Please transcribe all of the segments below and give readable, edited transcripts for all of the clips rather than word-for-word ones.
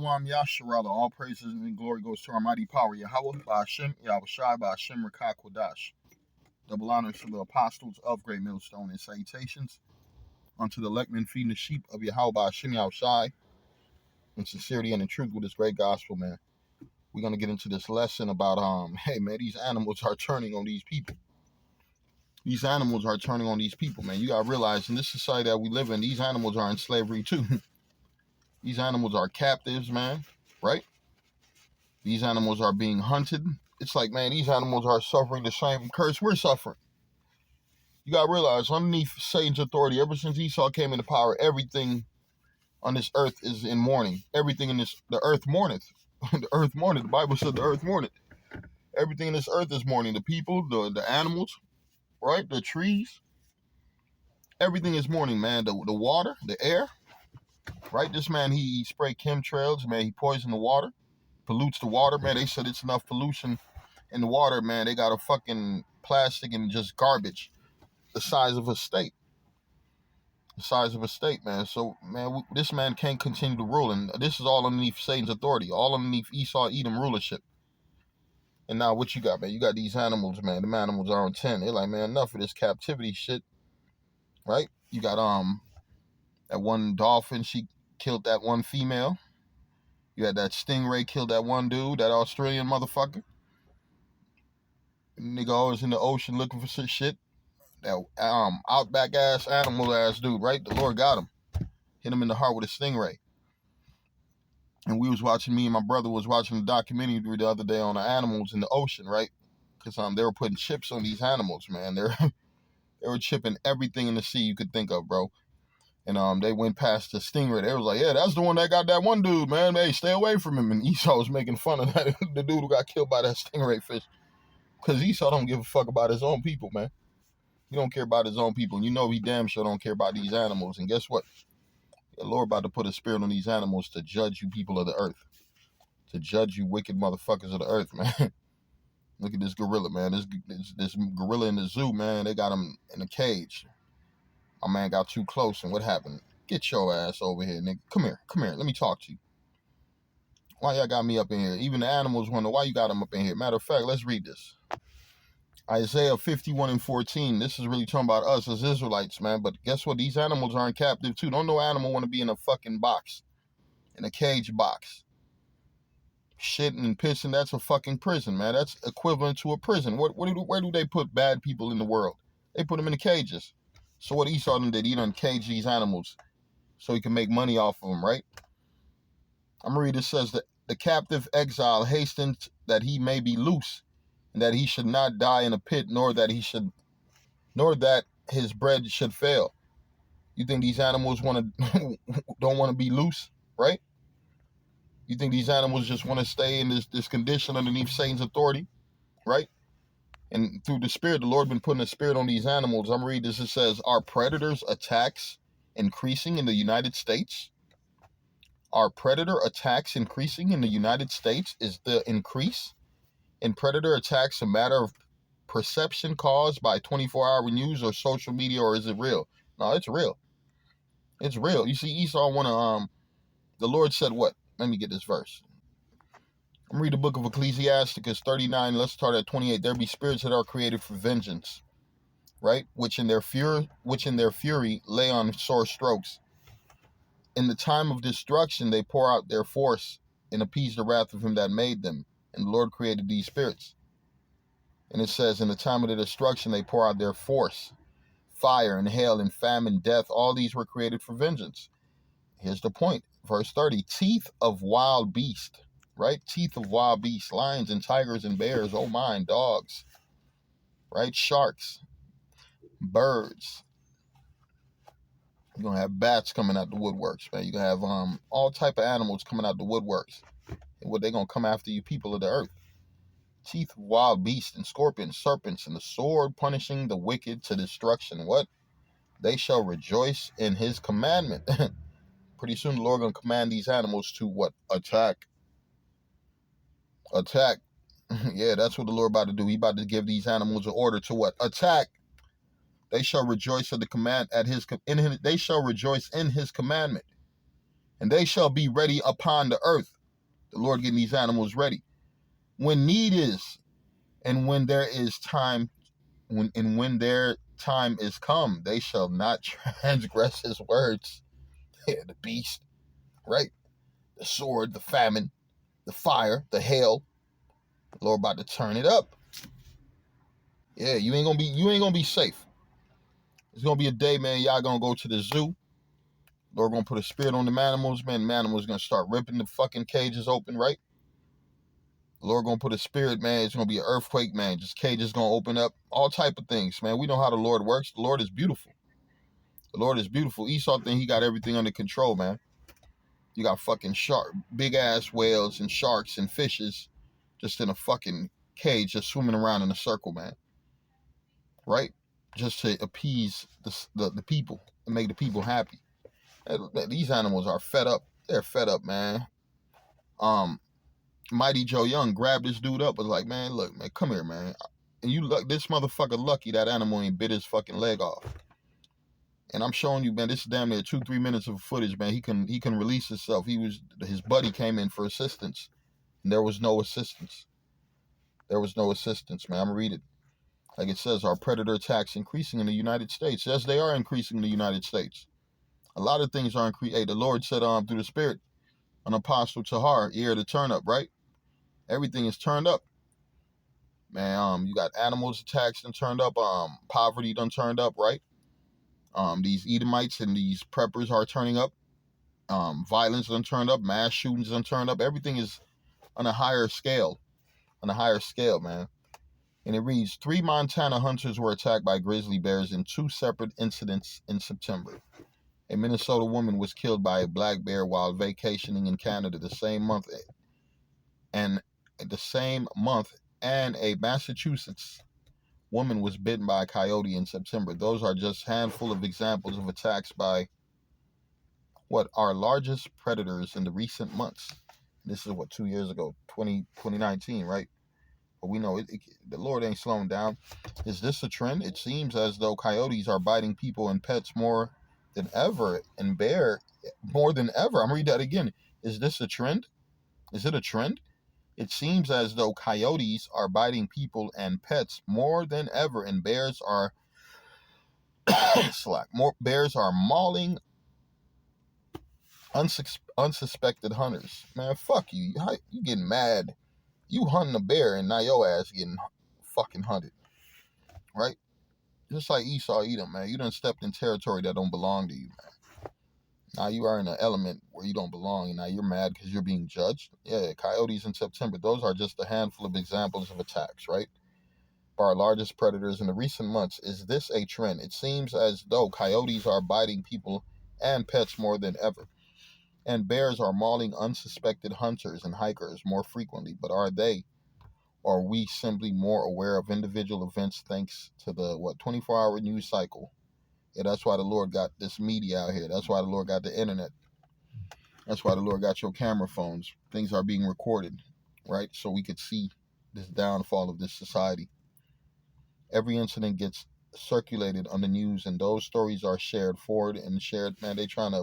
Yasharala, all praises and glory goes to our mighty power, Yahweh, Ba'ashem, Yahushai, Ba'ashem, Rakakwadash. Double honors to the apostles of Great Millstone and salutations unto the elect men feeding the sheep of Yahweh, Ba'ashem, Yahushai, in sincerity and in truth with this great gospel, man. We're going to get into this lesson about, hey, man, these animals are turning on these people. These animals are turning on these people, man. You got to realize in this society that we live in, these animals are in slavery too. These animals are captives, man, right? These animals are being hunted. It's like, man, these animals are suffering the same curse we're suffering. You got to realize, underneath Satan's authority, ever since Esau came into power, everything on this earth is in mourning. Everything in the earth mourneth. The earth mourneth. The Bible said the earth mourneth. Everything in this earth is mourning. The people, the animals, right? The trees. Everything is mourning, man. The water, the air, right? This man, he sprayed chemtrails, man. He poisoned the water, pollutes the water, man. They said it's enough pollution in the water, man. They got a fucking plastic and just garbage the size of a state. The size of a state, man. So, man, this man can't continue to rule. And this is all underneath Satan's authority, all underneath Esau, Edom rulership. And now what you got, man? You got these animals, man. The animals are on 10. They're like, man, enough of this captivity shit, right? You got that one dolphin, she killed that one female. You had that stingray killed that one dude, that Australian motherfucker. Nigga always in the ocean looking for some shit. That outback ass animal ass dude, right? The Lord got him. Hit him in the heart with a stingray. And we was watching, me and my brother was watching a documentary the other day on the animals in the ocean, right? Because they were putting chips on these animals, man. They were chipping everything in the sea you could think of, bro. And they went past the stingray. They was like, yeah, that's the one that got that one dude, man. Hey, stay away from him. And Esau was making fun of that, the dude who got killed by that stingray fish. Because Esau don't give a fuck about his own people, man. He don't care about his own people. And you know he damn sure don't care about these animals. And guess what? The Lord about to put a spirit on these animals to judge you people of the earth. To judge you wicked motherfuckers of the earth, man. Look at this gorilla, man. This gorilla in the zoo, man. They got him in a cage. My man got too close, and what happened? Get your ass over here, nigga. Come here. Let me talk to you. Why y'all got me up in here? Even the animals wonder why you got them up in here. Matter of fact, let's read this. Isaiah 51:14. This is really talking about us as Israelites, man. But guess what? These animals are in captive too. Don't no animal want to be in a fucking box, in a cage box. Shitting and pissing, that's a fucking prison, man. That's equivalent to a prison. Where do they put bad people in the world? They put them in the cages. So what Esau did, he done cage these animals so he can make money off of them, right? I'm gonna read it. Says that the captive exile hastens that he may be loose, and that he should not die in a pit, nor that his bread should fail. You think these animals don't want to be loose, right? You think these animals just want to stay in this condition underneath Satan's authority, right? And through the Spirit, the Lord been putting a spirit on these animals. I'm reading this. It says, are predators attacks increasing in the United States? Are predator attacks increasing in the United States? Is the increase in predator attacks a matter of perception caused by 24-hour news or social media, or is it real? No, it's real. It's real. You see, Esau the Lord said what? Let me get this verse. I'm reading the book of Ecclesiasticus 39. Let's start at 28. There be spirits that are created for vengeance, right? Which in their fury lay on sore strokes. In the time of destruction, they pour out their force and appease the wrath of him that made them. And the Lord created these spirits. And it says, in the time of the destruction, they pour out their force. Fire and hail and famine, death, all these were created for vengeance. Here's the point. Verse 30, teeth of wild beast, right? Teeth of wild beasts, lions and tigers and bears, oh my, dogs, right? Sharks, birds. You're going to have bats coming out the woodworks, man. You're going to have all type of animals coming out the woodworks. And what, they're going to come after you people of the earth. Teeth of wild beasts and scorpions, serpents, and the sword punishing the wicked to destruction. What? They shall rejoice in his commandment. Pretty soon the Lord going to command these animals to what? Attack. Yeah, that's what the Lord about to do. He about to give these animals an order to what? Attack. They shall rejoice at the command they shall rejoice in his commandment. And they shall be ready upon the earth. The Lord getting these animals ready. When need is, and when there is time, when their time is come, they shall not transgress his words. Yeah, the beast, right? The sword, the famine, the fire, the hail. The Lord about to turn it up. Yeah, you ain't gonna be safe. It's gonna be a day, man. Y'all gonna go to the zoo. Lord gonna put a spirit on the animals, man. The animals gonna start ripping the fucking cages open, right? The Lord gonna put a spirit, man. It's gonna be an earthquake, man. Just cages gonna open up, all type of things, man. We know how the Lord works. The Lord is beautiful. The Lord is beautiful. Esau think he got everything under control, man. You got fucking shark, big ass whales and sharks and fishes, just in a fucking cage, just swimming around in a circle, man. Right? Just to appease the people and make the people happy. These animals are fed up. They're fed up, man. Mighty Joe Young grabbed this dude up, was like, man, look, man, come here, man. And you look, this motherfucker lucky that animal ain't bit his fucking leg off. And I'm showing you, man, this is damn near 2-3 minutes of footage, man. He can release himself. His buddy came in for assistance, and there was no assistance. There was no assistance, man. I'm gonna read it. Like it says, are predator attacks increasing in the United States? Yes, they are increasing in the United States. A lot of things are increasing. Hey, the Lord said through the Spirit, an apostle Tahar, ear to turn up, right? Everything is turned up. Man, you got animals attacks done turned up, poverty done turned up, right? These Edomites and these preppers are turning up. Violence done turned up, mass shootings done turned up. Everything is on a higher scale, man. And it reads, 3 Montana hunters were attacked by grizzly bears in 2 separate incidents in September. A Minnesota woman was killed by a black bear while vacationing in Canada the same month, and a Massachusetts woman was bitten by a coyote in September. Those are just a handful of examples of attacks by what our largest predators in the recent months. This is what 2 years ago, 2019, right? But we know the Lord ain't slowing down. Is this a trend? It seems as though coyotes are biting people and pets more than ever, and bear more than ever. I'm gonna read that again. Is this a trend? Is it a trend? It seems as though coyotes are biting people and pets more than ever, and bears are bears are mauling unsuspected hunters. Man, fuck you. You getting mad? You hunting a bear and now your ass getting fucking hunted, right? Just like Esau, Edom, man. You done stepped in territory that don't belong to you, man. Now you are in an element where you don't belong, and now you're mad because you're being judged. Yeah, coyotes in September. Those are just a handful of examples of attacks, right? By our largest predators in the recent months. Is this a trend? It seems as though coyotes are biting people and pets more than ever, and bears are mauling unsuspected hunters and hikers more frequently. But are we simply more aware of individual events thanks to the 24-hour news cycle? Yeah, that's why the Lord got this media out here. That's why the Lord got the internet. That's why the Lord got your camera phones. Things are being recorded, right? So we could see this downfall of this society. Every incident gets circulated on the news, and those stories are shared forward and shared. Man, they're trying to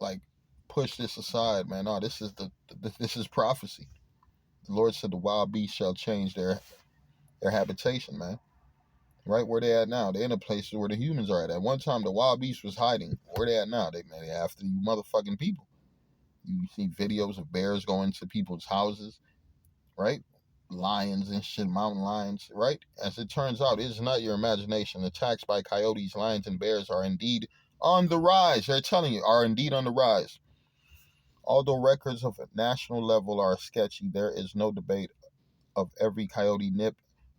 like push this aside, man. No, this is prophecy. The Lord said the wild beasts shall change their habitation, man. Right where they at now, they in a place where the humans are at. At one time, the wild beast was hiding. Where they at now? They after you motherfucking people. You see videos of bears going to people's houses, right? Lions and shit, mountain lions, right? As it turns out, it is not your imagination. Attacks by coyotes, lions, and bears are indeed on the rise. They're telling you, are indeed on the rise. Although records of a national level are sketchy, there is no debate of every coyote nip,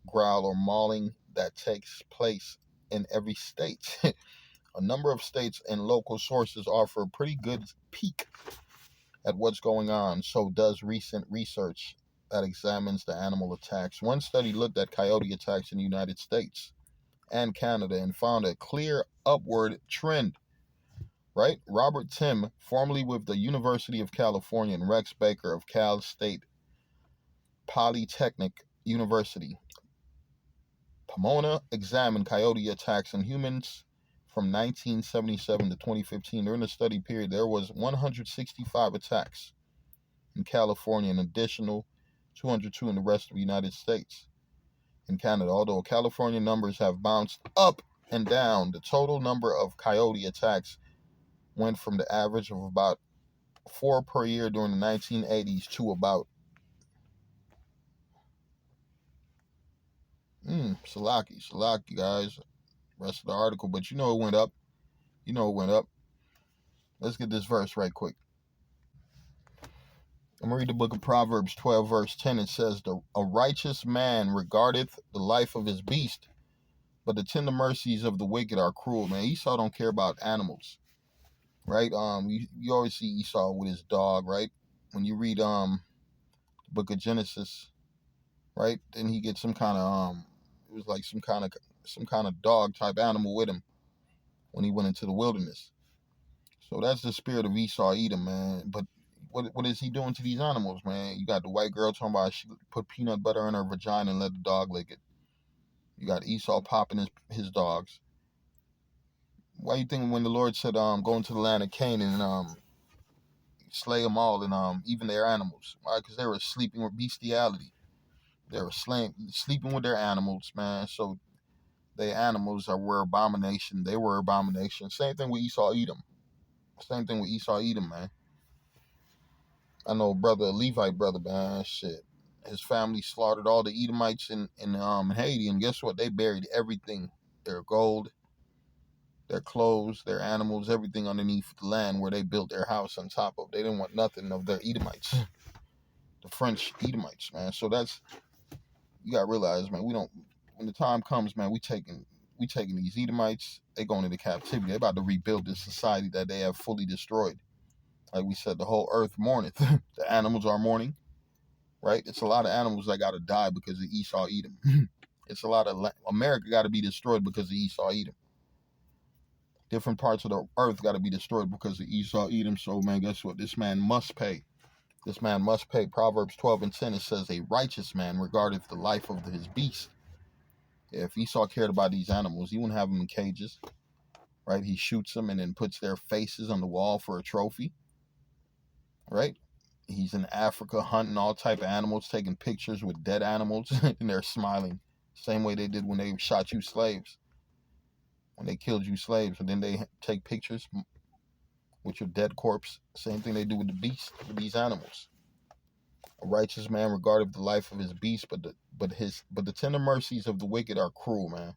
growl, or mauling that takes place in every state. A number of states and local sources offer a pretty good peek at what's going on. So does recent research that examines the animal attacks. One study looked at coyote attacks in the United States and Canada and found a clear upward trend. Right? Robert Tim, formerly with the University of California, and Rex Baker of Cal State Polytechnic University, Pomona examined coyote attacks on humans from 1977 to 2015. During the study period, there was 165 attacks in California, an additional 202 in the rest of the United States and Canada. Although California numbers have bounced up and down, the total number of coyote attacks went from the average of about 4 per year during the 1980s to about Salaki, guys. Rest of the article, but you know it went up. You know it went up. Let's get this verse right quick. I'm going to read the book of Proverbs 12, verse 10. It says, A righteous man regardeth the life of his beast, but the tender mercies of the wicked are cruel. Man, Esau don't care about animals, right? You always see Esau with his dog, right? When you read the book of Genesis, right? Then he gets some kind of it was like some kind of dog type animal with him when he went into the wilderness. So that's the spirit of Esau Edom, man. But what is he doing to these animals, man? You got the white girl talking about she put peanut butter in her vagina and let the dog lick it. You got Esau popping his dogs. Why you think when the Lord said go into the land of Canaan and slay them all and even their animals? Why? Because they were sleeping with bestiality. They were sleeping with their animals, man. So their animals were abomination. They were abomination. Same thing with Esau Edom. Same thing with Esau Edom, man. I know brother, a Levite brother, man, shit. His family slaughtered all the Edomites in Haiti, and guess what? They buried everything. Their gold, their clothes, their animals, everything underneath the land where they built their house on top of. They didn't want nothing of their Edomites. The French Edomites, man. So that's, you gotta realize, man, we don't, when the time comes, man, we taking these Edomites, they going into captivity. They about to rebuild this society that they have fully destroyed. Like we said, the whole earth mourneth. The animals are mourning, right? It's a lot of animals that got to die because of Esau Edom. It's a lot of America got to be destroyed because of Esau Edom. Different parts of the earth got to be destroyed because of Esau Edom. So, man, guess what? This man must pay. This man must pay. Proverbs 12 and 10, it says, A righteous man regardeth the life of his beast. Yeah, if Esau cared about these animals, he wouldn't have them in cages, right? He shoots them and then puts their faces on the wall for a trophy, right? He's in Africa hunting all type of animals, taking pictures with dead animals, and they're smiling. Same way they did when they shot you slaves, when they killed you slaves, and then they take pictures with your dead corpse. Same thing they do with the beast, with these animals. A righteous man regardeth the life of his beast, but the tender mercies of the wicked are cruel, man.